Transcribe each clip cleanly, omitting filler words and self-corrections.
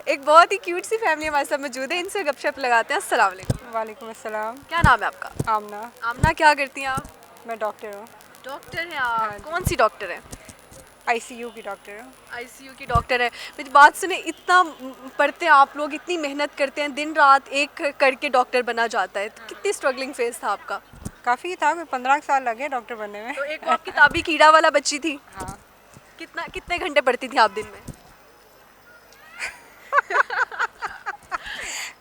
एक बहुत ही क्यूट सी फैमिली हमारे साथ मौजूद है, इनसे गपशप लगाते हैं। अस्सलाम वालेकुम। वालेकुम अस्सलाम। क्या नाम है आपका? आमना। आमना, क्या करती हैं आप? मैं डॉक्टर हूँ। डॉक्टर हैं हाँ आप? जी। कौन सी डॉक्टर हैं? आईसीयू की डॉक्टर हूँ। आईसीयू की डॉक्टर है। मेरी बात सुने, इतना पढ़ते हैं आप लोग, इतनी मेहनत करते हैं, दिन रात एक करके डॉक्टर बना जाता है, तो कितनी स्ट्रगलिंग फेज था आपका? काफ़ी था, कोई 15 साल लगे डॉक्टर बनने में। तो एक वो आप किताबी कीड़ा वाला बच्ची थी, हाँ। कितने घंटे पढ़ती थी आप दिन में?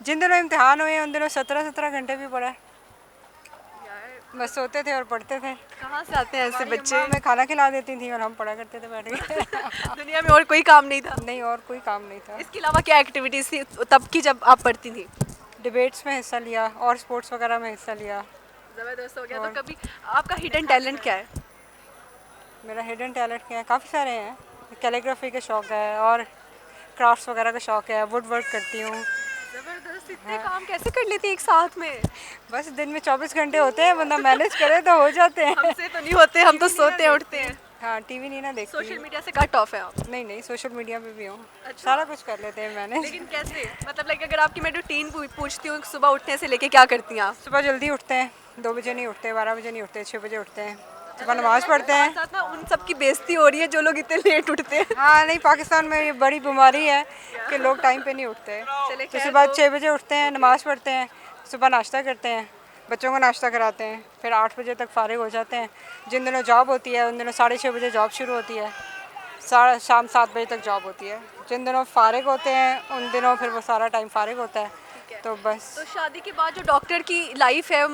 जिन दिनों इम्तिहान हुए उन दिनों 17-17 घंटे भी पढ़ा। बस सोते थे और पढ़ते थे। कहाँ से आते हैं ऐसे हमारी बच्चे? अम्मा हमें खाना खिला देती थी और हम पढ़ा करते थे बैठ के। दुनिया में और कोई काम नहीं था? नहीं, और कोई काम नहीं था। इसके अलावा क्या एक्टिविटीज़ थी तब की जब आप पढ़ती थी? डिबेट्स में हिस्सा लिया और स्पोर्ट्स वगैरह में हिस्सा लिया। ज़बरदस्त हो गया। और तो कभी आपका हिडन टैलेंट क्या है? मेरा हिडन टैलेंट क्या है, काफ़ी सारे हैं। कैलीग्राफी का शौक़ है और क्राफ्ट्स वगैरह का शौक़ है। वुड वर्क करती हूँ। ज़बरदस्त, इतने हाँ। काम कैसे कर लेती है एक साथ में? बस दिन में 24 घंटे होते हैं, बंदा मैनेज करे तो हो जाते हैं। हमसे तो नहीं होते, हम तो सोते हैं उठते हैं। हाँ, टीवी नहीं ना देखती। सोशल मीडिया से कट ऑफ है आप? नहीं नहीं, सोशल मीडिया पे भी हूँ। अच्छा। सारा कुछ कर लेते हैं मैनेज। लेकिन कैसे, मतलब लाइक अगर आपकी मैं रूटीन पूछती हूँ, सुबह उठने से लेके क्या करती हैं आप? सुबह जल्दी उठते हैं, 2 बजे नहीं उठते, 12 बजे नहीं उठते, 6 बजे उठते हैं। सुबह नमाज़ पढ़ते हैं। साथ ना उन सब की बेइज्जती हो रही है जो लोग इतने लेट उठते हैं। हाँ नहीं, पाकिस्तान में ये बड़ी बीमारी है कि लोग टाइम पे नहीं उठते। चले तो खैर, सुबह तो 6 बजे उठते हैं, नमाज़ पढ़ते हैं, सुबह नाश्ता करते हैं, बच्चों को नाश्ता कराते हैं, फिर 8 बजे तक फ़ारिग हो जाते हैं। जिन दिनों जॉब होती है उन दिनों 6:30 बजे जॉब शुरू होती है, शाम 7 बजे तक जॉब होती है। जिन दिनों फ़ारिग होते हैं उन दिनों फिर वो सारा टाइम फ़ारिग होता है। ठीक है। तो बस तो शादी के बाद जो डॉक्टर की लाइफ है,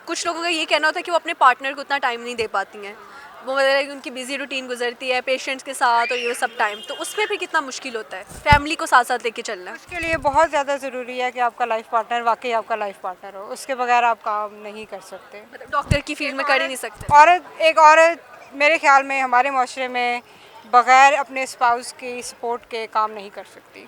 कुछ लोगों का ये कहना होता है कि वो अपने पार्टनर को उतना टाइम नहीं दे पाती हैं। वो मतलब कि उनकी बिजी रूटीन गुजरती है पेशेंट्स के साथ और ये सब टाइम, तो उसमें फिर कितना मुश्किल होता है फैमिली को साथ साथ लेके चलना? उसके लिए बहुत ज़्यादा ज़रूरी है कि आपका लाइफ पार्टनर वाकई आपका लाइफ पार्टनर हो। उसके बगैर आप काम नहीं कर सकते। मतलब डॉक्टर की फील्ड में कर ही नहीं सकते? एक औरत मेरे ख्याल में हमारे माशरे में बगैर अपने स्पाउस की सपोर्ट के काम नहीं कर सकती,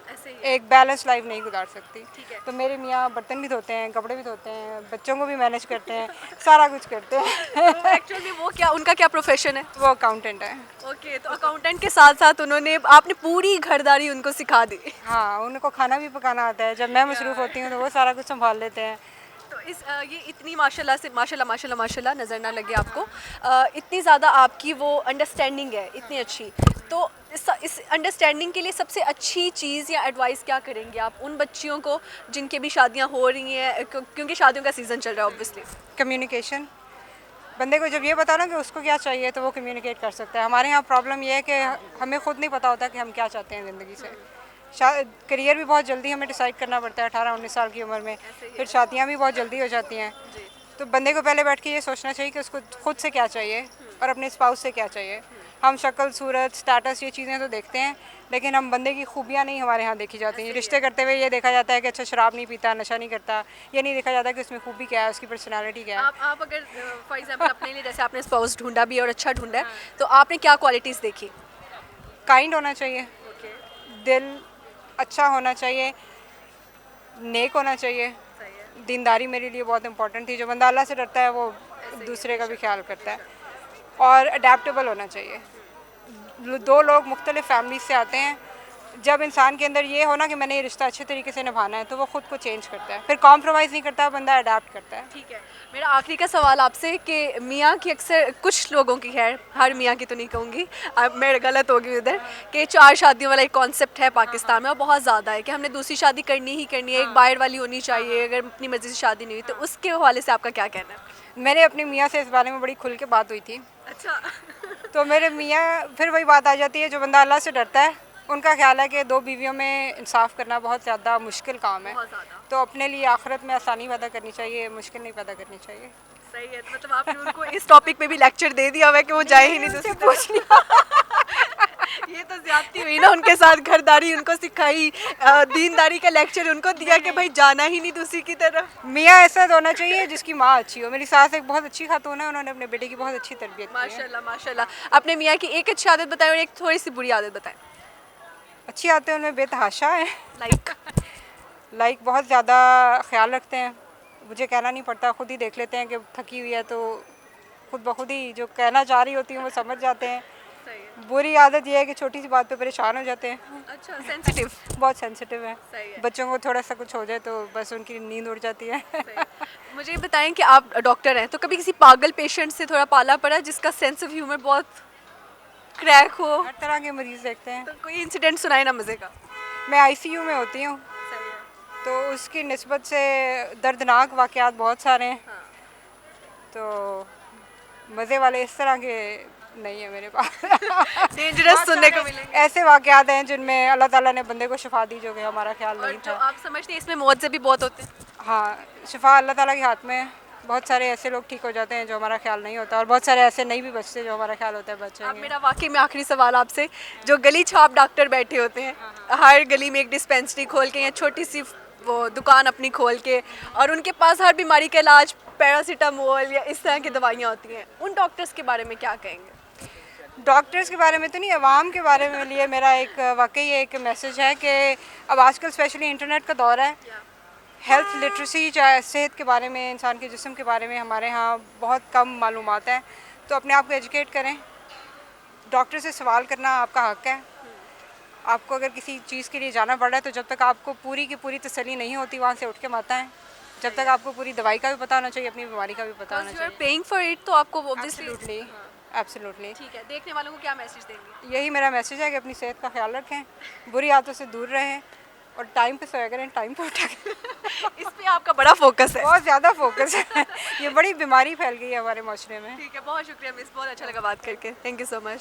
ऐसे ही है। एक बैलेंस लाइफ नहीं गुजार सकती। ठीक है। तो मेरे मियाँ बर्तन भी धोते हैं, कपड़े भी धोते हैं, बच्चों को भी मैनेज करते हैं, सारा कुछ करते हैं। तो एक्चुअली वो क्या, उनका क्या प्रोफेशन है? वो अकाउंटेंट है। ओके, तो अकाउंटेंट के साथ साथ उन्होंने, आपने पूरी घरदारी उनको सिखा दी? हाँ, उनको खाना भी पकाना आता है। जब मैं मसरूफ़ होती हूँ तो वो सारा कुछ संभाल लेते हैं। तो ये इतनी माशाल्लाह से, माशाल्लाह माशाल्लाह माशाल्लाह, नज़र ना लगे आपको, इतनी ज़्यादा आपकी वो अंडरस्टैंडिंग है, इतनी अच्छी। तो इस अंडरस्टैंडिंग के लिए सबसे अच्छी चीज़ या एडवाइस क्या करेंगे आप उन बच्चियों को जिनके भी शादियां हो रही हैं, क्योंकि शादियों का सीज़न चल रहा है ऑब्वियसली? कम्युनिकेशन। बंदे को जब ये पता ना कि उसको क्या चाहिए तो वो कम्युनिकेट कर सकता है। हमारे यहाँ प्रॉब्लम ये है कि हमें खुद नहीं पता होता कि हम क्या चाहते हैं ज़िंदगी से। करियर भी बहुत जल्दी हमें डिसाइड करना पड़ता है 18-19 साल की उम्र में। फिर शादियाँ भी बहुत जल्दी हो जाती हैं। तो बंदे को पहले बैठ के ये सोचना चाहिए कि उसको खुद से क्या चाहिए और अपने स्पाउस से क्या चाहिए। हम शक्ल, सूरत, स्टेटस, ये चीज़ें तो देखते हैं, लेकिन हम बंदे की खूबियाँ नहीं हमारे यहाँ देखी जाती हैं। रिश्ते करते हुए ये देखा जाता है कि अच्छा शराब नहीं पीता, नशा नहीं करता। ये नहीं देखा जाता कि उसमें खूबी क्या है, उसकी पर्सनैलिटी क्या है। आप अगर फॉर एग्जांपल अपने लिए, जैसे आपने स्पाउस ढूंढा भी और अच्छा ढूंढा है, तो आपने क्या क्वालिटीज़ देखी? काइंड होना चाहिए, दिल अच्छा होना चाहिए, नेक होना चाहिए। सही है। दीनदारी मेरे लिए बहुत इंपॉर्टेंट थी। जो बंदा अल्लाह से डरता है वो दूसरे का भी ख्याल करता है। और अडेप्टेबल होना चाहिए। 2 लोग मुख्तलिफ फैमिली से आते हैं, जब इंसान के अंदर ये हो ना कि मैंने ये रिश्ता अच्छे तरीके से निभाना है तो वो ख़ुद को चेंज करता है, फिर कॉम्प्रोमाइज़ नहीं करता, बंदा अडेप्ट करता है। ठीक है। मेरा आखिरी का सवाल आपसे कि मियाँ की अक्सर, कुछ लोगों की, खैर हर मियाँ की तो नहीं कहूँगी, अब मैं गलत होगी उधर, कि 4 शादियों वाला एक कॉन्सेप्ट है पाकिस्तान में और बहुत ज़्यादा है कि हमने दूसरी शादी करनी ही करनी है, एक बाहर वाली होनी चाहिए अगर अपनी मर्ज़ी से शादी नहीं हुई, तो उसके हवाले से आपका क्या कहना है? मेरे अपने मियाँ से इस बारे में बड़ी खुल के बात हुई थी। अच्छा। तो मेरे मियाँ, फिर वही बात आ जाती है, जो बंदा अल्लाह से डरता है उनका ख्याल है कि 2 बीवियों में इंसाफ करना बहुत ज़्यादा मुश्किल काम है। बहुत ज़्यादा। तो अपने लिए आखिरत में आसानी पैदा करनी चाहिए, मुश्किल नहीं पैदा करनी चाहिए। सही है। तो मतलब आपने उनको इस टॉपिक पे भी लेक्चर दे दिया हुआ है कि वो जाए ही नहीं दूसरी पूछ तरफ। ये तो ज्यादती हुई ना उनके साथ, घरदारी उनको सिखाई, दीनदारी का लेक्चर उनको दिया कि भाई जाना ही नहीं दूसरी की तरफ। मियाँ ऐसा होना चाहिए जिसकी माँ अच्छी हो। मेरी सास एक बहुत अच्छी खातून है, उन्होंने अपने बेटे की बहुत अच्छी तरबियत की है। माशाल्लाह माशाल्लाह। अपने मियाँ की एक अच्छी आदत बताएं और एक थोड़ी सी बुरी आदत बताएं। अच्छी आदतें उनमें बेतहाशा है। लाइक बहुत ज़्यादा ख्याल रखते हैं, मुझे कहना नहीं पड़ता, खुद ही देख लेते हैं कि थकी हुई है तो खुद ब खुद ही जो कहना चाह रही होती हैं वो समझ जाते हैं। सही है। बुरी आदत ये है कि छोटी सी बात पे परेशान हो जाते हैं, अच्छा, सेंसिटिव। बहुत सेंसिटिव है। सही है। बच्चों को थोड़ा सा कुछ हो जाए तो बस उनकी नींद उड़ जाती है। मुझे ये बताएं कि आप डॉक्टर हैं, तो कभी किसी पागल पेशेंट से थोड़ा पाला पड़ा जिसका सेंस ऑफ ह्यूमर बहुत क्रैक हो? हर तरह के मरीज देखते हैं। तो कोई इंसिडेंट सुनाए ना मज़े का। मैं आईसीयू में होती हूँ, तो उसकी निस्बत से दर्दनाक वाक़यात बहुत सारे हैं। तो मज़े वाले इस तरह के नहीं है मेरे पास। डेंजरस बहुत सुनने को सारे मिलेंगे। ऐसे वाक़यात हैं जिनमें अल्लाह ताला ने बंदे को शिफा दी जो कि हमारा ख्याल और नहीं जो था। आप समझते हैं इसमें मौत से भी बहुत होते हैं। हाँ, शिफा अल्लाह ताला के हाथ में है। बहुत सारे ऐसे लोग ठीक हो जाते हैं जो हमारा ख्याल नहीं होता, और बहुत सारे ऐसे नहीं भी बचते जो हमारा ख्याल होता है बच अब जाएंगे। मेरा वाकई में आखिरी सवाल आपसे, जो गली छाप डॉक्टर बैठे होते हैं, हर गली में एक डिस्पेंसरी खोल के या छोटी सी वो दुकान अपनी खोल के, और उनके पास हर बीमारी का इलाज पैरासीटामोल या इस तरह की दवाइयाँ होती हैं, उन डॉक्टर्स के बारे में क्या कहेंगे? डॉक्टर्स के बारे में तो नहीं, अवाम के बारे में लिए मेरा एक वाकई एक मैसेज है कि अब आजकल स्पेशली इंटरनेट का दौर है। हेल्थ लिटरेसी, चाहे सेहत के बारे में, इंसान के जिस्म के बारे में हमारे यहाँ बहुत कम मालूमात है। तो अपने आप को एजुकेट करें। डॉक्टर से सवाल करना आपका हक है। आपको अगर किसी चीज़ के लिए जाना पड़ रहा है तो जब तक आपको पूरी की पूरी तसल्ली नहीं होती वहाँ से उठ के मत आएं। जब तक आपको पूरी दवाई का भी पता होना चाहिए, अपनी बीमारी का भी पता होना यू आर चाहिए। पेइंग फॉर इट, तो आपको ऑब्वियसली। Absolutely, absolutely. ठीक है, देखने वालों को क्या मैसेज देंगे? यही मेरा मैसेज है कि अपनी सेहत का ख्याल रखें, बुरी आदतों से दूर रहें, और टाइम पे सोया करें, टाइम पे उठा करें। इस पे आपका बड़ा फोकस है। बहुत ज़्यादा फोकस है। ये बड़ी बीमारी फैल गई है हमारे माशरे में। ठीक है, बहुत शुक्रिया मिस, बहुत अच्छा लगा बात करके। Thank you so much.